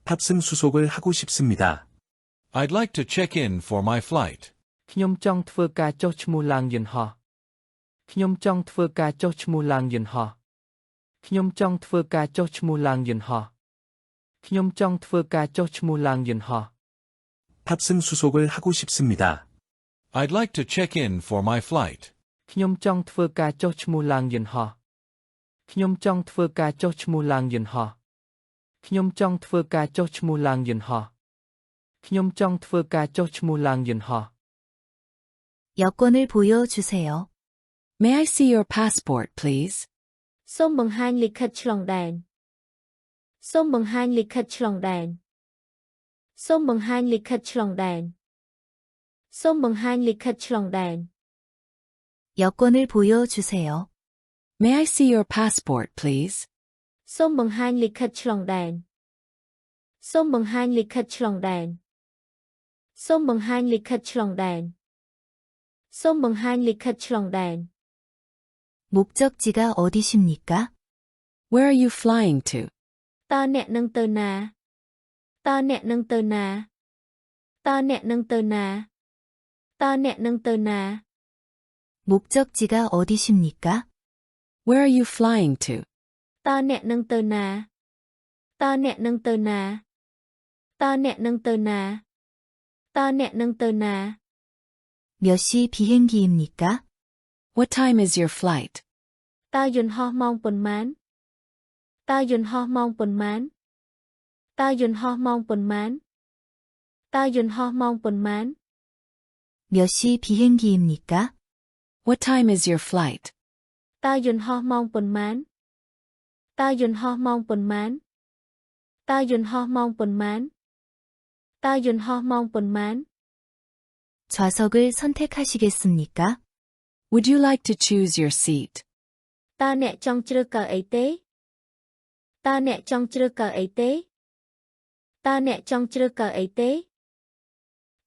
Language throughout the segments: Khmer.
탑승 수속을 하고 싶습니다. I'd like to check in for my flight. ខ្ញុំចង់ធ្វើការចុះឈ្មោះឡើងយន្តហោះខ្ញុំចង់ធ្វើការចុះឈ្មោះឡើងយន្តហោះខ្ញុំចង់ធ្វើការចុះឈ្មោះឡើងយន្តហោះខ្ញុំចង់ធ្វើការចុះឈ្មោះឡើងយន្តហោះ 탑승 수속을 하고 싶습니다. I'd like to check in for my flight. ខ្ញុំចង់ធ្វើការចុះឈ្មោះឡើងយន្តហោះខ្ញុំចង់ធ្វើការចុះឈ្មោះឡើងយន្តហោះខ្ញុំចង់ធ្វើការចុះឈ្មោះឡើងយន្តហោះខ្ញុំចង់ធ្វើការចុះឈ្មោះឡើងយន្តហោះ 여권을 보여주세요. May I see your passport, please? សូមបង្ហាញលិខិតឆ្លងដែនសូមបង្ហាញលិខិតឆ្លងដែនសូមបង្ហាញលិខិតឆ្លងដែនសូមបង្ហាញលិខិតឆ្លងដែន 여권을 보여주세요. May I see your passport, please? សូមបង្ហាញលិខិតឆ្លងដែនសូមបង្ហាញលិខិតឆ្លងដែនសូមបង្ហាញលិខិតឆ្លងដែនសូមបង្ហាញលិខិតឆ្លងដែន 목적지가 어디십니까? Where are you flying to? តើអ្នកនឹងទៅណាតើអ្នកនឹងទៅណាតើអ្នកនឹងទៅណាតើអ្នកនឹងទៅណា 목적지가 어디십니까? Where are you flying to? តើអ្នកនឹងទៅណាតើអ្នកនឹងទៅណាតើអ្នកនឹងទៅណាតើអ្នកនឹងទៅណា 몇 시 비행기입니까? What time is your flight? តើយន្តហោះម៉ោងប៉ុន្មានតើយន្តហោះម៉ោងប៉ុន្មានតើយន្តហោះម៉ោងប៉ុន្មានតើយន្តហោះម៉ោងប៉ុន្មាន 몇 시 비행기입니까? What time is your flight? តើយន្តហោះម៉ោងប៉ុន្មានតើយន្តហោះម៉ោងប៉ុន្មានតើយន្តហោះម៉ោងប៉ុន្មានតើយន្តហោះម៉ោងប៉ុន្មាន 좌석을 선택하시겠습니까? Would you like to choose your seat? តើអ្នកចង់ជ្រើសកៅអីទេតើអ្នកចង់ជ្រើសកៅអីទេតើអ្នកចង់ជ្រើសកៅអីទេ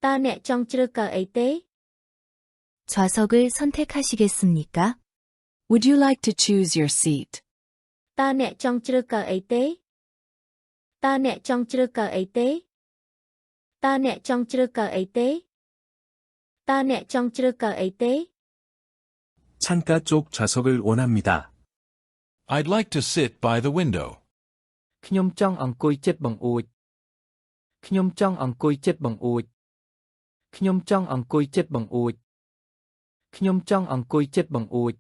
តើអ្នកចង់ជ្រើសកៅអីទេ 좌석을 선택하시겠습니까? Would you like to choose your seat? តើអ្នកចង់ជ្រើសកៅអីទេតើអ្នកចង់ជ្រើសកៅអីទេតើអ្នកចង់ជ្រើសកៅអីទេតើអ្នកចង់ជ្រើសកៅអីទេ 창가 쪽 좌석을 원합니다. I'd like to sit by the window. ខ្ញុំចង់អង្គុយជិតបង្អួចខ្ញុំចង់អង្គុយជិតបង្អួចខ្ញុំចង់អង្គុយជិតបង្អួចខ្ញុំចង់អង្គុយជិតបង្អួច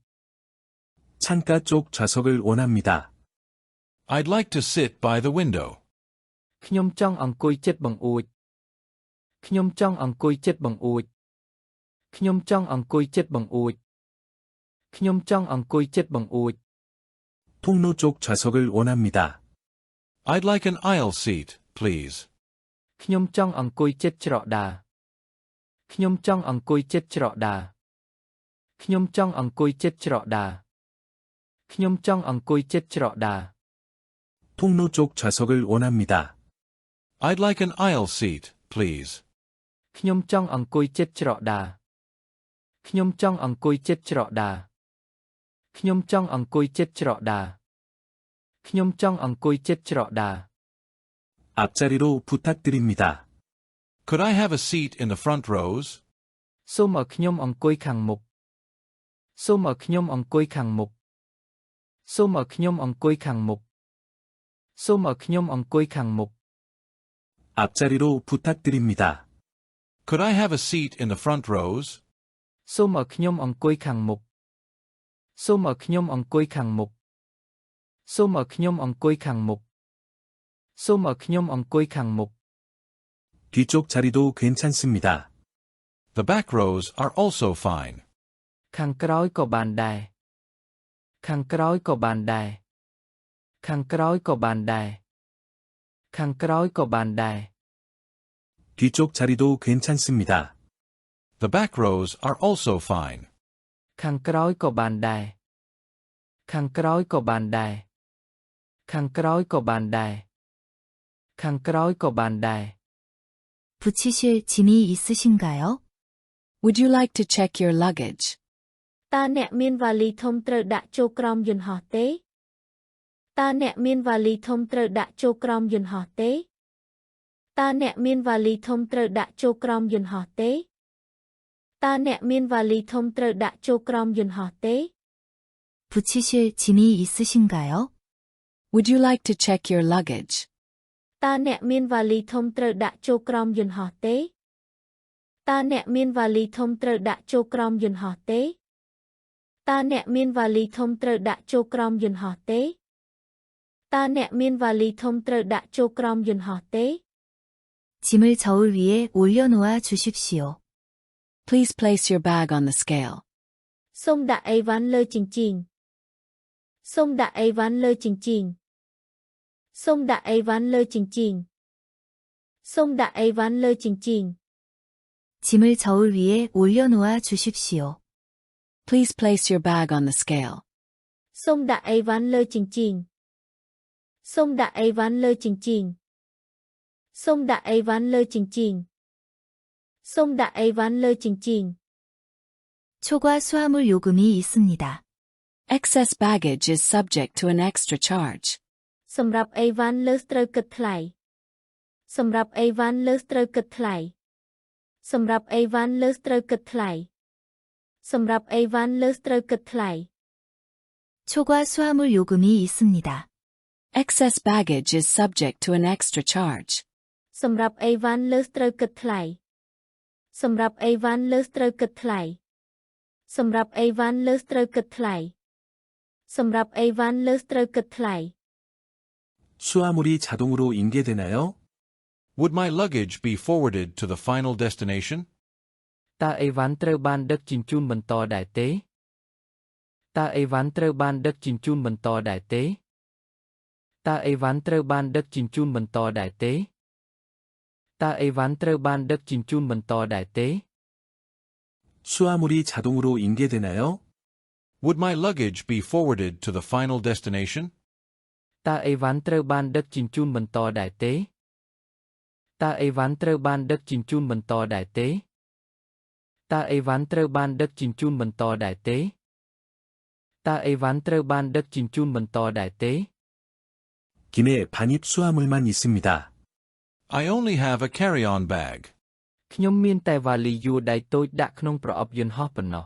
창가 쪽 좌석을 원합니다. I'd like to sit by the window. ខ្ញុំចង់អង្គុយជិតបង្អួចខ្ញុំចង់អង្គុយជិតបង្អួចខ្ញុំចង់អង្គុយជិតបង្អួចខ្ញុំចង់អង្គុយជិតបង្អួច 통로 쪽 좌석을 원합니다. I'd like an aisle seat, please. ខ្ញុំចង់អង្គុយជិតច្រកដាខ្ញុំចង់អង្គុយជិតច្រកដាខ្ញុំចង់អង្គុយជិតច្រកដាខ្ញុំចង់អង្គុយជិតច្រកដា 통로 쪽 좌석을 원합니다. I'd like an aisle seat, please. ខ្ញុំចង់អង្គុយជិតច្រកដាខ្ញុំចង់អង្គុយជិតច្រកដាខ្ញុំចង់អង្គុយជិតច្រកដាខ្ញុំចង់អង្គុយជិតច្រកដា 앞자리로 부탁드립니다. Could I have a seat in the front rows? សូមឲ្យខ្ញុំអង្គុយខាងមុខសូមឲ្យខ្ញុំអង្គុយខាងមុខសូមឲ្យខ្ញុំអង្គុយខាងមុខសូមឲ្យខ្ញុំអង្គុយខាងមុខ 앞자리로 부탁드립니다. Could I have a seat in the front rows? សូមឲ្យខ្ញុំអង្គុយខាងមុខសូមឲ្យខ្ញុំអង្គុយខាងមុខសូមឲ្យខ្ញុំអង្គុយខាងមុខសូមឲ្យខ្ញុំអង្គុយខាងមុខ 뒤쪽 자리도 괜찮습니다. The back rows are also fine. ខាងក្រោយក៏បានដែរខាងក្រោយក៏បានដែរខាងក្រោយក៏បានដែរខាងក្រោយក៏បានដែរ 뒤쪽 자리도 괜찮습니다. The back rows are also fine. ខាងក្រោយក៏បានដែរខាងក្រោយក៏បានដែរខាងក្រោយក៏បានដែរខាងក្រោយក៏បានដែរ 붙이실 짐이 있으신가요? Would you like to check your luggage? តើអ្នកមានវ៉ាលីធំត្រូវដាក់ចូលក្រោមយន្តហោះទេតើអ្នកមានវ៉ាលីធំត្រូវដាក់ចូលក្រោមយន្តហោះទេ តើអ្នកមានវ៉ាលីធំត្រូវដាក់ចូលក្រោមយន្តហោះទេតើអ្នកមានវ៉ាលីធំត្រូវដាក់ចូលក្រោមយន្តហោះទេ 붙이실 짐이 있으신가요? Would you like to check your luggage? តើអ្នកមានវ៉ាលីធំត្រូវដាក់ចូលក្រោមយន្តហោះទេតើអ្នកមានវ៉ាលីធំត្រូវដាក់ចូលក្រោមយន្តហោះទេតើអ្នកមានវ៉ាលីធំត្រូវដាក់ចូលក្រោមយន្តហោះទេតើអ្នកមានវ៉ាលីធំត្រូវដាក់ចូលក្រោមយន្តហោះទេ 짐을 저울 위에 올려놓아 주십시오. Please place your bag on the scale. សូមដាក់អីវ៉ាន់លើជញ្ជីងសូមដាក់អីវ៉ាន់លើជញ្ជីងសូមដាក់អីវ៉ាន់លើជញ្ជីងសូមដាក់អីវ៉ាន់លើជញ្ជីង 짐을 저울 위에 올려놓아 주십시오. Please place your bag on the scale. សូមដាក់អីវ៉ាន់លើជញ្ជីងសូមដាក់អីវ៉ាន់លើជញ្ជីងសូមដាក់អីវ៉ាន់លើជញ្ជីងសូមដាក់អីវ៉ាន់លើជញ្ជីង 초과 수화물 요금이 있습니다. Excess baggage is subject to an extra charge. សម្រាប់អីវ៉ាន់លើសត្រូវគិតថ្លៃសម្រាប់អីវ៉ាន់លើសត្រូវគិតថ្លៃសម្រាប់អីវ៉ាន់លើសត្រូវគិតថ្លៃសម្រាប់អីវ៉ាន់លើសត្រូវគិតថ្លៃ 초과 수화물 요금이 있습니다. Excess baggage is subject to an extra charge. សម្រាប់អីវ៉ាន់លើសត្រូវគិតថ្លៃសម្រាប់អីវ៉ាន់លើសត្រូវគិតថ្លៃសម្រាប់អីវ៉ាន់លើសត្រូវគិតថ្លៃសម្រាប់អីវ៉ាន់លើសត្រូវគិតថ្លៃ 수화물이 자동으로 인계되나요? Would my luggage be forwarded to the final destination? តើអីវ៉ាន់ត្រូវបានដឹកជញ្ជូនបន្តដែរទេតើអីវ៉ាន់ត្រូវបានដឹកជញ្ជូនបន្តដែរទេតើអីវ៉ាន់ត្រូវបានដឹកជញ្ជូនបន្តដែរទេតើអីវ៉ាន់ត្រូវបានដឹកជញ្ជូនបន្តដែរទេ 수화물이 자동으로 인계되나요? Would my luggage be forwarded to the final destination? តើអីវ៉ាន់ត្រូវបានដឹកជញ្ជូនបន្តដែរទេតើអីវ៉ាន់ត្រូវបានដឹកជញ្ជូនបន្តដែរទេតើអីវ៉ាន់ត្រូវបានដឹកជញ្ជូនបន្តដែរទេតើអីវ៉ាន់ត្រូវបានដឹកជញ្ជូនបន្តដែរទេ 기내 반입 수화물만 있습니다. I only have a carry-on bag. ខ្ញុំមានតែវ៉ាលីយួរដៃតូចដាក់ក្នុងប្រអប់យន្តហោះប៉ុណ្ណោះ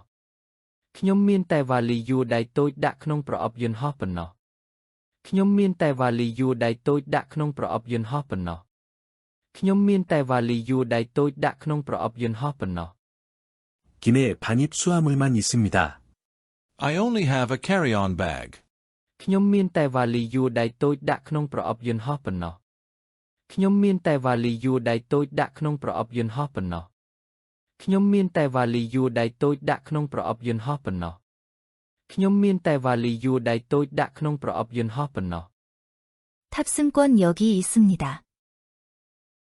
ខ្ញុំមានតែវ៉ាលីយួរដៃតូចដាក់ក្នុងប្រអប់យន្តហោះប៉ុណ្ណោះខ្ញុំមានតែវ៉ាលីយួរដៃតូចដាក់ក្នុងប្រអប់យន្តហោះប៉ុណ្ណោះខ្ញុំមានតែវ៉ាលីយួរដៃតូចដាក់ក្នុងប្រអប់យន្តហោះប៉ុណ្ណោះ 기내 반입 수화물만 있습니다. I only have a carry-on bag. ខ្ញុំមានតែវ៉ាលីយួរដៃតូចដាក់ក្នុងប្រអប់យន្តហោះប៉ុណ្ណោះខ្ញុំមានតែវ៉ាលីយួរដៃតូចដាក់ក្នុងប្រអប់យន្តហោះប៉ុណ្ណោះខ្ញុំមានតែវ៉ាលីយួរដៃតូចដាក់ក្នុងប្រអប់យន្តហោះប៉ុណ្ណោះខ្ញុំមានតែវ៉ាលីយួរដៃតូចដាក់ក្នុងប្រអប់យន្តហោះប៉ុណ្ណោះ 탑승권 여기 있습니다.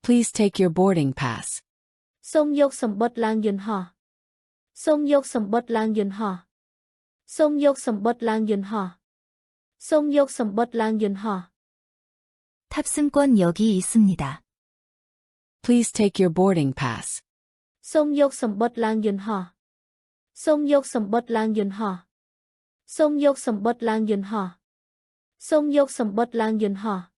Please take your boarding pass. សូមយកសំបុត្រឡើងយន្តហោះសូមយកសំបុត្រឡើងយន្តហោះសូមយកសំបុត្រឡើងយន្តហោះសូមយកសំបុត្រឡើងយន្តហោះ 탑승권 여기 있습니다. Please take your boarding pass. សូមយកសំបុត្រឡើងយន្តហោះសូមយកសំបុត្រឡើងយន្តហោះសូមយកសំបុត្រឡើងយន្តហោះសូមយកសំបុត្រឡើងយន្តហោះ